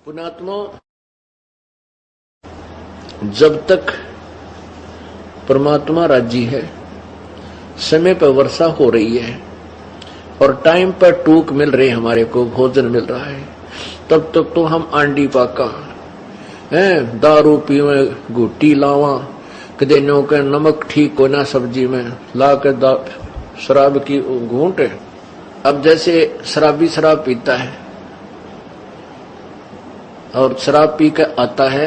पुण्यात्मा, जब तक परमात्मा राजी है, समय पर वर्षा हो रही है और टाइम पर टूक मिल रही, हमारे को भोजन मिल रहा है, तब तक तो हम आंडी पाका है, दारू पीवे, गुटी लावा, कदे नो के नमक ठीक हो ना सब्जी में ला के शराब की घूंट। अब जैसे शराबी शराब पीता है और शराब पी कर आता है,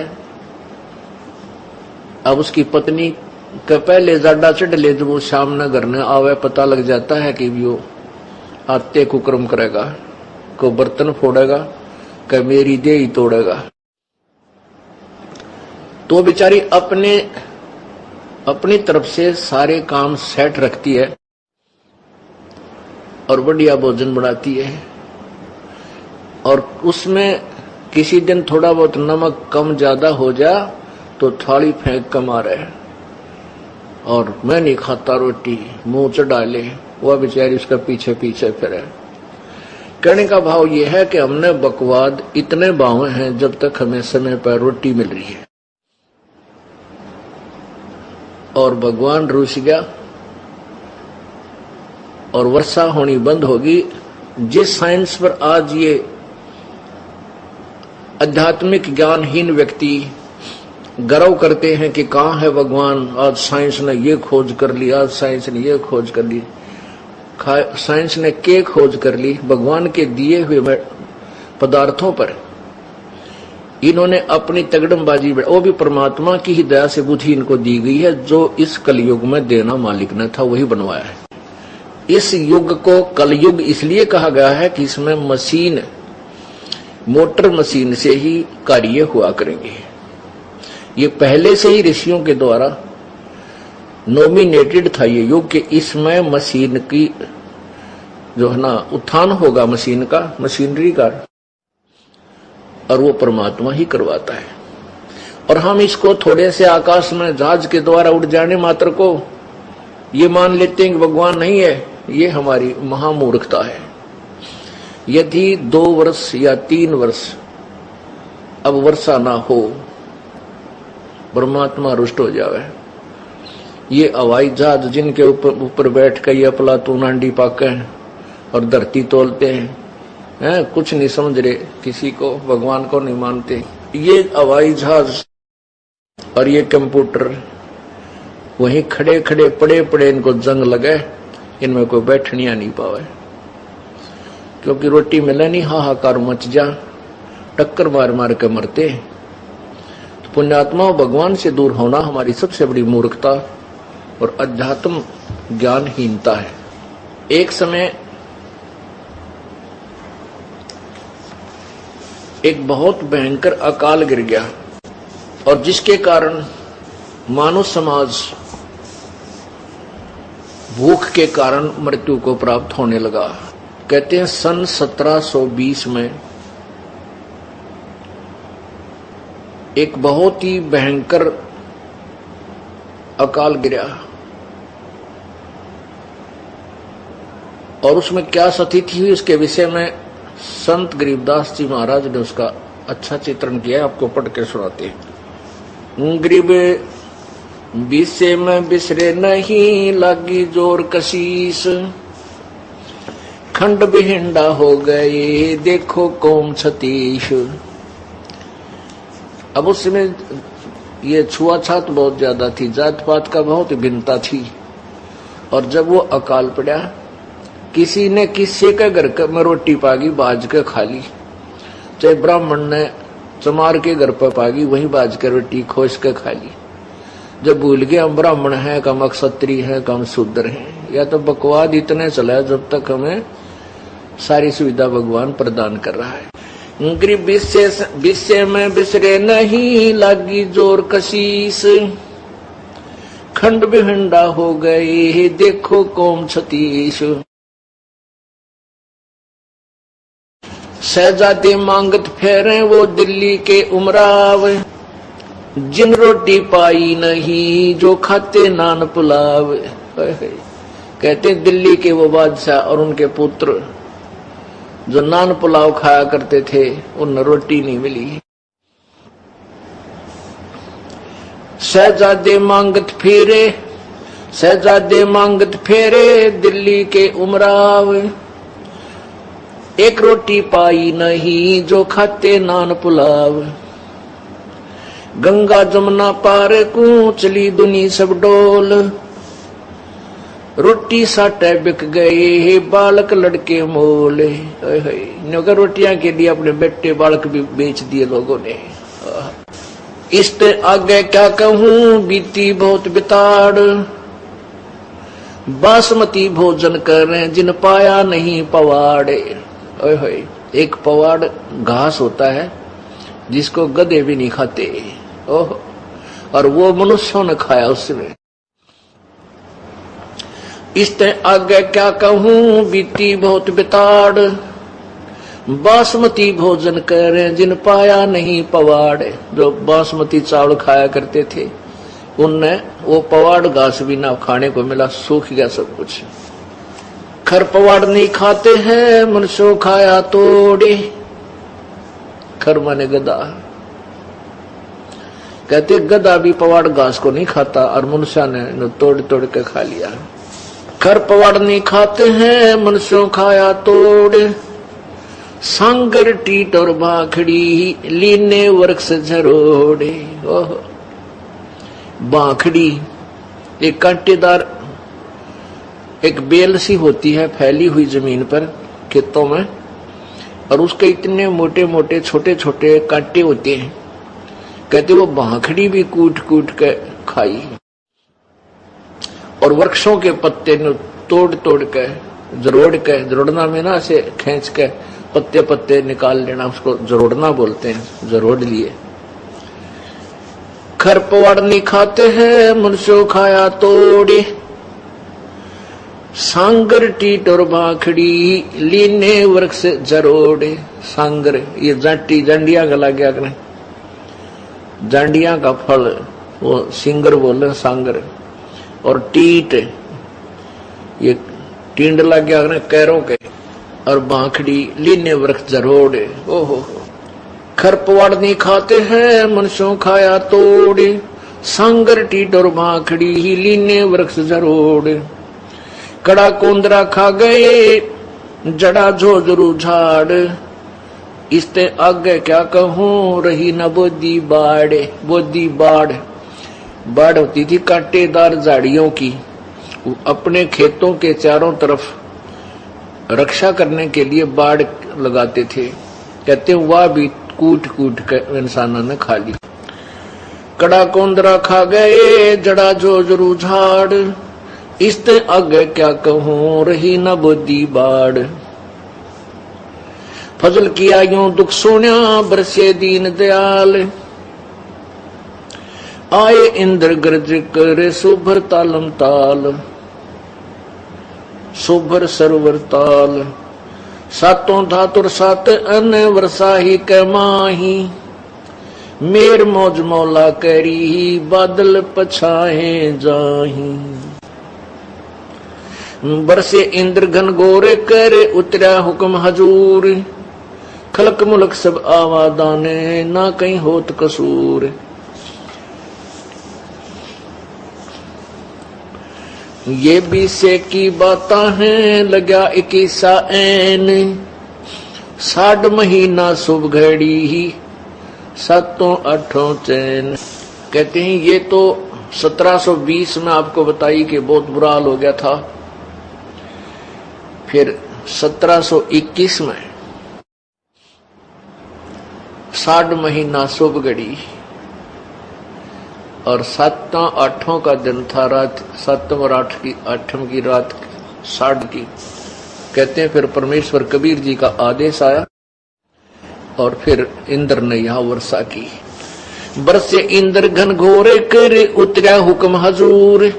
अब उसकी पत्नी का पहले ज्यादा चढ़ ले, जब वो शाम न घर न आवे, पता लग जाता है कि वो आते कुक्रम करेगा, को बर्तन फोड़ेगा, कि मेरी देह ही तोड़ेगा। तो बेचारी अपनी तरफ से सारे काम सेट रखती है और बढ़िया भोजन बनाती है, और उसमें किसी दिन थोड़ा बहुत नमक कम ज्यादा हो जा तो थाली फेंक कर मारे और मैं नहीं खाता रोटी, मुंह चढ़ा ले, वह बेचारी उसका पीछे पीछे फिरे। कहने का भाव यह है कि हमने बकवाद इतने बावे हैं जब तक हमें समय पर रोटी मिल रही है, और भगवान रूस गया और वर्षा होनी बंद होगी। जिस साइंस पर आज ये आध्यात्मिक ज्ञानहीन व्यक्ति गर्व करते हैं कि कहाँ है भगवान, आज साइंस ने ये खोज कर ली, आज साइंस ने ये खोज कर ली, साइंस ने क्या खोज कर ली, भगवान के दिए हुए पदार्थों पर इन्होंने अपनी तगड़मबाजी, वो भी परमात्मा की ही दया से बुद्धि इनको दी गई है, जो इस कलयुग में देना मालिक ने था वही बनवाया है। इस युग को कलयुग इसलिए कहा गया है कि इसमें मशीन, मोटर मशीन से ही कार्य हुआ करेंगे। ये पहले से ही ऋषियों के द्वारा नॉमिनेटेड था ये युग कि इसमें मशीन की जो है ना उत्थान होगा, मशीन का, मशीनरी का, और वो परमात्मा ही करवाता है। और हम इसको थोड़े से आकाश में जहाज के द्वारा उड़ जाने मात्र को ये मान लेते हैं कि भगवान नहीं है, ये हमारी महामूर्खता है। यदि 2 वर्ष या 3 वर्ष अब वर्षा ना हो, परमात्मा रुष्ट हो जावे, ये हवाई जहाज जिनके ऊपर बैठ कर ये अफलातून आंडी पाके और धरती तोलते हैं, कुछ नहीं समझ रहे, किसी को भगवान को नहीं मानते, ये हवाई जहाज और ये कंप्यूटर वहीं खड़े खड़े पड़े पड़े इनको जंग लगे, इनमें कोई बैठनिया नहीं पावे, क्योंकि रोटी मिले नहीं, हाहाकार मच जा, टक्कर मार मार के मरते। तो पुण्यात्मा, भगवान से दूर होना हमारी सबसे बड़ी मूर्खता और अध्यात्म ज्ञानहीनता है। एक समय एक बहुत भयंकर अकाल गिर गया और जिसके कारण मानव समाज भूख के कारण मृत्यु को प्राप्त होने लगा। कहते हैं सन 1720 में एक बहुत ही भयंकर अकाल गिरा, और उसमें क्या स्थिति हुई उसके विषय में संत गरीबदास जी महाराज ने उसका अच्छा चित्रण किया है, आपको पढ़ के सुनाते हैं। गरीब बिसे में बिसरे नहीं, लागी जोर कशीस, खंड बिहिंडा हो गए, देखो कौम सतीश। अब उसमें ये छुआछात बहुत ज्यादा थी, जात पात का बहुत भिन्नता थी, और जब वो अकाल पड़ा, किसी ने किसी के घर में रोटी पागी बाज के खा ली, चाहे ब्राह्मण ने चमार के घर पर पागी वही बाज के रोटी खोस के खा ली। जब भूल गए हम ब्राह्मण हैं, कम क्षत्रिय हैं, कम शूद्र हैं, या तो बकवाद इतने चला जब तक हमें सारी सुविधा भगवान प्रदान कर रहा है। गरीब विषय में बिसरे नहीं, लागी जोर कशीस, खंड बिहंडा हो गए, देखो कौम सतीश। शहजादे मांगत फेरे वो दिल्ली के उमराव, जिन रोटी पाई नहीं जो खाते नान पुलाव। कहते दिल्ली के वो बादशाह और उनके पुत्र जो नान पुलाव खाया करते थे उन रोटी नहीं मिली। शहजादे मांगत फेरे, शहजादे मांगत फेरे दिल्ली के उमराव, एक रोटी पाई नहीं जो खाते नान पुलाव। गंगा जमुना पार को चली दुनी सब डोल, रोटी साटे बिक गए बालक लड़के मोले। नौकर रोटियां के लिए अपने बेटे बालक भी बेच दिए लोगों ने। इससे आगे क्या कहूं बीती बहुत बिताड़, बासमती भोजन करें जिन पाया नहीं पवाड़े। एक पवाड़ घास होता है जिसको गधे भी नहीं खाते, ओह, और वो मनुष्यों ने खाया उसमें। इससे आगे क्या कहूं बीती बहुत बिताड़, बासमती भोजन करें जिन पाया नहीं पवाड़। जो बासमती चावल खाया करते थे उनने वो पवाड़ घास भी ना खाने को मिला, सूख गया सब कुछ। खर पवाड़ नहीं खाते हैं मनुष्यों खाया तोड़े, खर माने गधा, कहते गधा भी पवाड़ घास को नहीं खाता और मनुष्य ने तोड़ तोड़ के खा लिया। खर पवाड़ नहीं खाते हैं मनुष्यों खाया तोड़े, सांगर टीट और बाखड़ी लीने वृक्ष झरोड़े। ओह, बाखड़ी एक कांटेदार एक बेल सी होती है फैली हुई जमीन पर खेतों में, और उसके इतने मोटे मोटे छोटे छोटे कांटे होते हैं। कहते वो बाखड़ी भी कूट कूट के खाई, और वृक्षों के पत्ते तोड़ तोड़ के जरोड़ के, जरोड़ना में ना ऐसे खींच के पत्ते पत्ते निकाल लेना, उसको जरोड़ना बोलते हैं, जरोड़ लिए। खर पवाड़ नहीं खाते हैं मनुष्यों खाया तोड़े, सांगर टीट और बाखड़ी लीने वृक्ष जरोड़े। सांगर ये जाटी जांडिया का लग गया करें, जांडिया का फल वो सिंगर बोले सांगर, और टीट ये टींड लग गया करें कैरों के, और बाखड़ी लीने वृक्ष जरोड़े। ओहो, खर पवाड़ नहीं खाते हैं मनुष्यों खाया तोड़े, सांगर टीट और बाखड़ी ही लीने वृक्ष जरोड़े। कड़ा कोंदरा खा गए जड़ा झोझरू झाड़, इसते आगे क्या कहूं रही न बोदी बाड़। बोदी बाड़, बाड़ होती थी कांटेदार झाड़ियों की, अपने खेतों के चारों तरफ रक्षा करने के लिए बाड़ लगाते थे। कहते वह भी कूट कूट कर इंसानों ने खा ली। कड़ा कोंदरा खा गए जड़ा झोझरू झाड़, इसते आगे क्या कहूं रही न बोदी बाड़। फजल किया यूं दुख सोन्या बरसे दीन दयाल, आए इंद्र गर्ज करे सुभर तालम ताल। सुभर सरोवर ताल, सातों धातुर सात अन वर्षाही के माही, मेर मौज मौला करी बादल पछाए जाही। बरसे इंद्र घन गोरे करे उतरा हुक्म हजूर, खलक मुलक सब आवादाने ना कहीं होत कसूर। ये बीसे की बातां हैं लगा 21 ऐन, 60 महीना शुभ घड़ी ही 7-8 चैन। कहते हैं ये तो 1720 में आपको बताई कि बहुत बुरा हाल हो गया था। फिर 1721 में 60 महीना शुभ घड़ी और 7-8 का दिन था, रात 7 और 8 की रात 60 की। कहते हैं फिर परमेश्वर कबीर जी का आदेश आया और फिर इंद्र ने यहाँ वर्षा की। बरसे इंद्र घन घोरे करे उतरा हुक्म हजूर।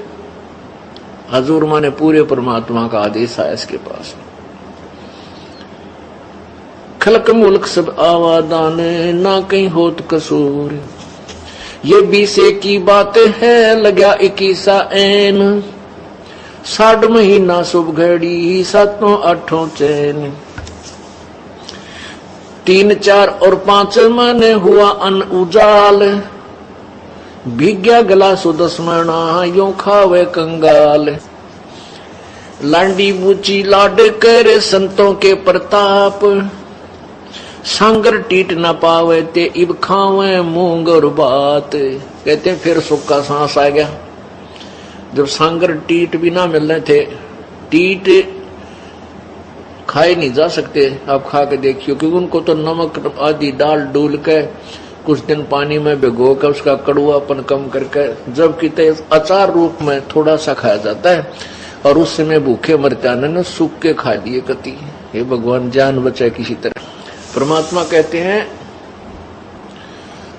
हजूर माने पूरे परमात्मा का आदेश आया इसके पास। खलक मुल्क सब आवादान ना कहीं होत कसूर। ये बीसे की बात है लगा 21 ऐन, 60 महीना शुभ घड़ी 7-8 चैन। 3, 4 और 5 मन हुआ अन उजाल, भीग्या गला सुदस्मणा यो खावे कंगाल। लांडी बूची लाड कर संतों के प्रताप, सांगर टीट न पावे ते इब खावे मूंग और बात। कहते हैं फिर सुख का सांस आ गया जब सांगर टीट भी ना मिल रहे थे। टीट खाए नहीं जा सकते, आप खा के देखियो, क्योंकि उनको तो नमक आदि डाल डूल के कुछ दिन पानी में भिगो कर उसका कड़ुआपन कम करके जबकि अचार रूप में थोड़ा सा खाया जाता है, और उस समय भूखे मरते ने सूख के खा लिए कति। हे भगवान जान बचाए किसी तरह। परमात्मा कहते हैं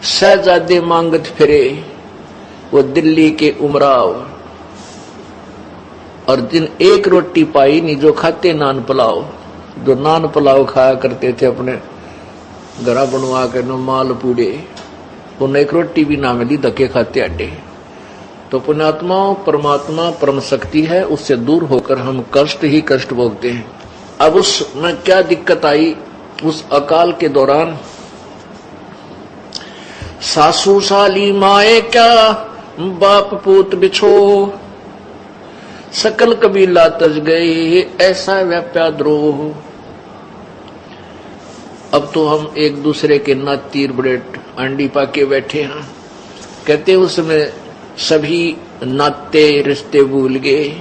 शहजादे मांगत फिरे वो दिल्ली के उमराव, और दिन एक रोटी पाई नहीं जो खाते नान पुलाव। जो नान पुलाव खाया करते थे अपने घरा बनवा के न माल पूड़े, उन्हें एक रोटी भी ना मिली, धक्के खाते अड्डे। तो पुण्यात्माओं, परमात्मा परम शक्ति है, उससे दूर होकर हम कष्ट ही कष्ट भोगते हैं। अब उसमें क्या दिक्कत आई? उस अकाल के दौरान सासू साली माए क्या बाप पूत बिछो, सकल कबीला तज गए ऐसा व्याप्या द्रोह। अब तो हम एक दूसरे के नातीर बड़े अंडी पाके बैठे हैं। कहते उसमें सभी नाते रिश्ते भूल गए,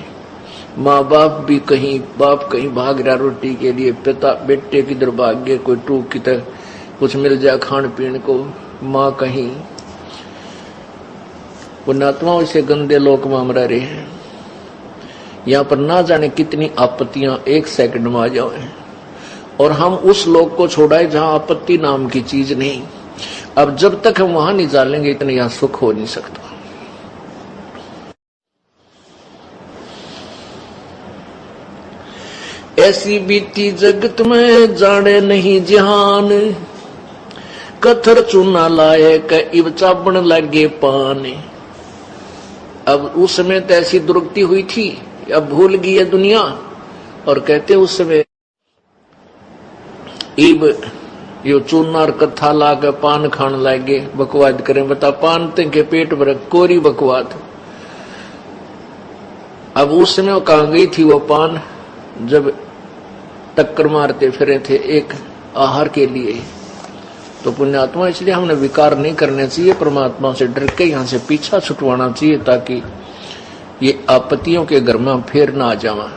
माँ बाप भी कहीं, बाप कहीं भाग रहा रोटी के लिए, पिता बेटे किधर भाग गए, कोई टूक की तरह कुछ मिल जाए खान पीने को, माँ कहीं। पुण्यात्माओं इसे गंदे लोक में हम रह रहे हैं। यहाँ पर ना जाने कितनी आपत्तियां एक सेकंड में आ जाए, और हम उस लोक को छोड़ाए जहां आपत्ति नाम की चीज नहीं। अब जब तक हम वहां नहीं जालेंगे इतना यहां सुख हो नहीं सकता। ऐसी बीती जगत में जाने नहीं जहान, कथर चूना लाए क इब चाबण लगे पान। अब उस समय तो ऐसी दुर्गति हुई थी, अब भूल गई है दुनिया। और कहते उस समय इब यो चूनार कथा ला के पान खान लागे, बकवाद करें। बता पान के पेट भर कोरी बकवाद। अब उस समय वो कहां गई थी वो पान, जब टक्कर मारते फिरे थे एक आहार के लिए। तो पुण्यात्मा इसलिए हमने विकार नहीं करने चाहिए, परमात्मा से डर के यहाँ से पीछा छुटवाना चाहिए, ताकि ये आपत्तियों के घर में फिर ना आ जावा।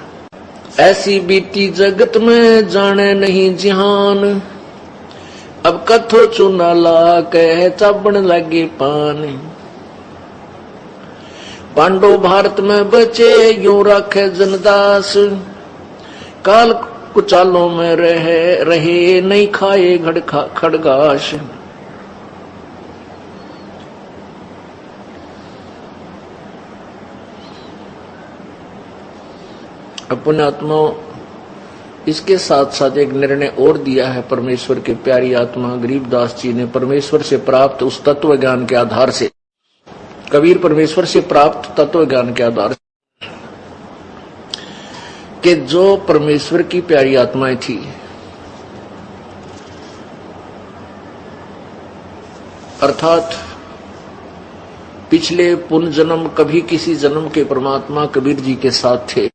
ऐसी बीती जगत में जाने नहीं जिहान, अब कथो चूना ला के चाबण लगे पान। पांडव भारत में बचे यूं रखे जनदास, काल कुचालों में रहे नहीं खाए खड़गाश। पुण्यात्माओं, इसके साथ साथ एक निर्णय और दिया है परमेश्वर के प्यारी आत्मा गरीबदास जी ने, परमेश्वर से प्राप्त उस तत्व ज्ञान के आधार से। कबीर परमेश्वर से प्राप्त तत्व ज्ञान के आधार से कि जो परमेश्वर की प्यारी आत्माएं थी, अर्थात पिछले पुण्य जन्म कभी किसी जन्म के परमात्मा कबीर जी के साथ थे,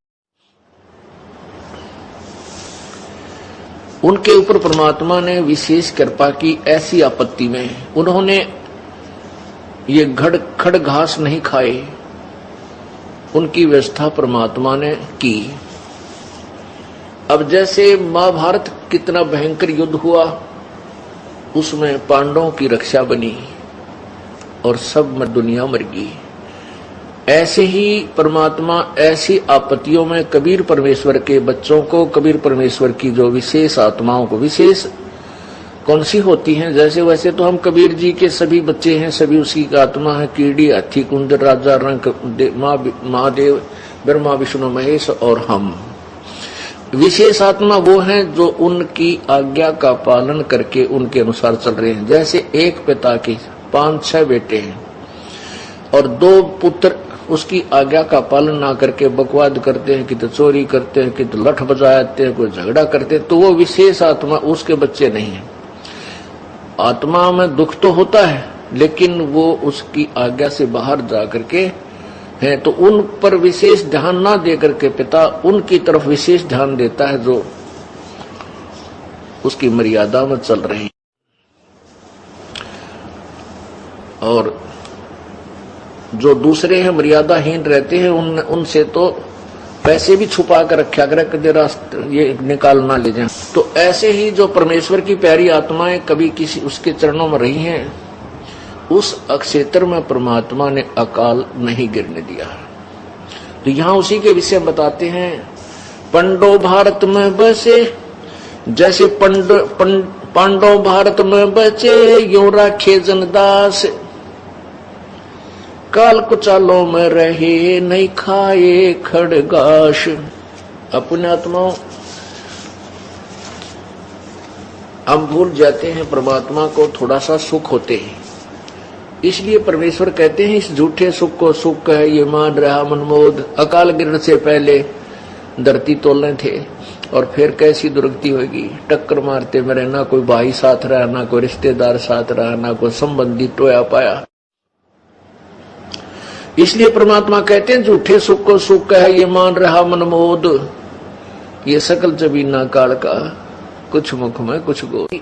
उनके ऊपर परमात्मा ने विशेष कृपा की। ऐसी आपत्ति में उन्होंने ये खड़ घास नहीं खाए, उनकी व्यवस्था परमात्मा ने की। अब जैसे महाभारत कितना भयंकर युद्ध हुआ, उसमें पांडवों की रक्षा बनी और सब में दुनिया मर गई। ऐसे ही परमात्मा ऐसी आपत्तियों में कबीर परमेश्वर के बच्चों को, कबीर परमेश्वर की जो विशेष आत्माओं को, विशेष कौन सी होती हैं, जैसे वैसे तो हम कबीर जी के सभी बच्चे हैं, सभी उसी की आत्मा है। कीड़ी, हाथी, कुंदर, राजा, रंग, महादेव, ब्रह्मा, विष्णु, महेश और हम। विशेष आत्मा वो हैं जो उनकी आज्ञा का पालन करके उनके अनुसार चल रहे हैं। जैसे एक पिता के 5-6 बेटे हैं और 2 पुत्र उसकी आज्ञा का पालन ना करके बकवाद करते हैं, कि तो चोरी करते हैं, कि तो लठ बजाते हैं, कोई झगड़ा करते हैं, तो वो विशेष आत्मा उसके बच्चे नहीं है। आत्मा में दुख तो होता है, लेकिन वो उसकी आज्ञा से बाहर जाकर के है, तो उन पर विशेष ध्यान ना दे करके पिता उनकी तरफ विशेष ध्यान देता है जो उसकी मर्यादा में चल रही। और जो दूसरे हैं मर्यादाहीन रहते हैं, उनसे तो पैसे भी छुपा कर रखा करे, कदे रास्ते ये निकाल ना ले जाए। तो ऐसे ही जो परमेश्वर की प्यारी आत्माएं कभी किसी उसके चरणों में रही हैं, उस अक्षेत्र में परमात्मा ने अकाल नहीं गिरने दिया। तो यहां उसी के विषय बताते हैं। पंडो भारत में बसे, जैसे पांडव भारत में बचे, यो राखे जनदास, काल कुचालों में रहे, नहीं खाए खड़गाश। अपने आत्माओं हम भूल जाते हैं परमात्मा को, थोड़ा सा सुख होते हैं, इसलिए परमेश्वर कहते हैं इस झूठे सुख को सुख है ये मान रहा मनमोद। अकाल गिरने से पहले धरती तोलने थे, और फिर कैसी दुर्गति होगी, टक्कर मारते मेरे, ना कोई भाई साथ रहा, ना कोई रिश्तेदार साथ रहा, ना कोई संबंधी टोया पाया। इसलिए परमात्मा कहते हैं झूठे सुख को सुख है ये मान रहा मनमोद, ये सकल जबीना काल का, कुछ मुख में कुछ गोद।